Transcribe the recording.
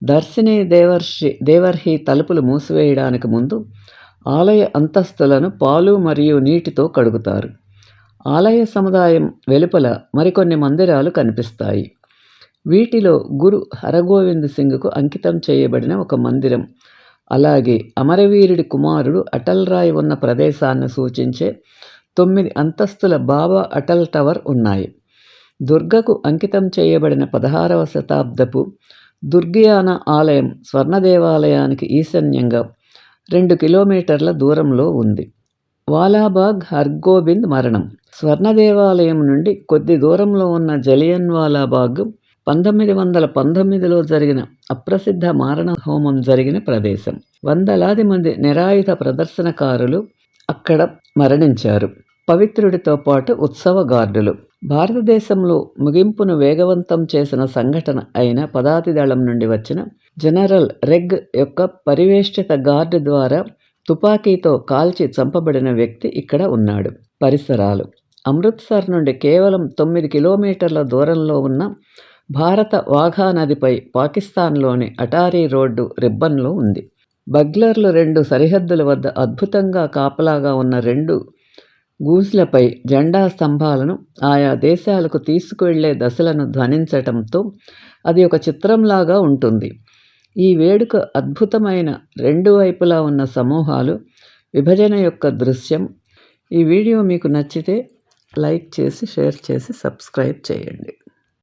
దర్శిని దేవర్హి తలుపులు మూసివేయడానికి ముందు ఆలయ అంతస్తులను పాలు మరియు నీటితో కడుగుతారు. ఆలయ సముదాయం వెలుపల మరికొన్ని మందిరాలు కనిపిస్తాయి. వీటిలో గురు హరగోవింద్ సింగ్కు అంకితం చేయబడిన ఒక మందిరం, అలాగే అమరవీరుడి కుమారుడు అటల్ రాయ్ ఉన్న ప్రదేశాన్ని సూచించే 9 అంతస్తుల బాబా అటల్ టవర్ ఉన్నాయి. దుర్గకు అంకితం చేయబడిన 16వ శతాబ్దపు దుర్గియానా ఆలయం స్వర్ణ దేవాలయానికి ఈశాన్యంగా 2 కిలోమీటర్ల దూరంలో ఉంది. వాలాబాగ్ హర్గోబింద్ మరణం. స్వర్ణ దేవాలయం నుండి కొద్ది దూరంలో ఉన్న జలియన్వాలాబాగ్ 1919లో జరిగిన అప్రసిద్ధ మారణ హోమం జరిగిన ప్రదేశం. వందలాది మంది నిరాయుధ ప్రదర్శనకారులు అక్కడ మరణించారు. పవిత్రుడితో పాటు ఉత్సవ గార్డులు. భారతదేశంలో ముగింపును వేగవంతం చేసిన సంఘటన అయిన పదాతి దళం నుండి వచ్చిన జనరల్ రెగ్ యొక్క పరివేష్టిత గార్డు ద్వారా తుపాకీతో కాల్చి చంపబడిన వ్యక్తి ఇక్కడ ఉన్నాడు. పరిసరాలు. అమృత్సర్ నుండి కేవలం 9 కిలోమీటర్ల దూరంలో ఉన్న భారత వాఘా నదిపై పాకిస్తాన్లోని అటారీ రోడ్డు రిబ్బన్లో ఉంది. బగ్లర్లు 2 సరిహద్దుల వద్ద అద్భుతంగా కాపలాగా ఉన్న 2 గూస్లపై జెండా స్తంభాలను ఆయా దేశాలకు తీసుకువెళ్లే దశలను ధ్వనించటంతో అది ఒక చిత్రంలాగా ఉంటుంది. ఈ వేడుక అద్భుతమైన 2 వైపులా ఉన్న సమూహాలు, విభజన యొక్క దృశ్యం. ఈ వీడియో మీకు నచ్చితే లైక్ చేసి, షేర్ చేసి, సబ్స్క్రైబ్ చేయండి.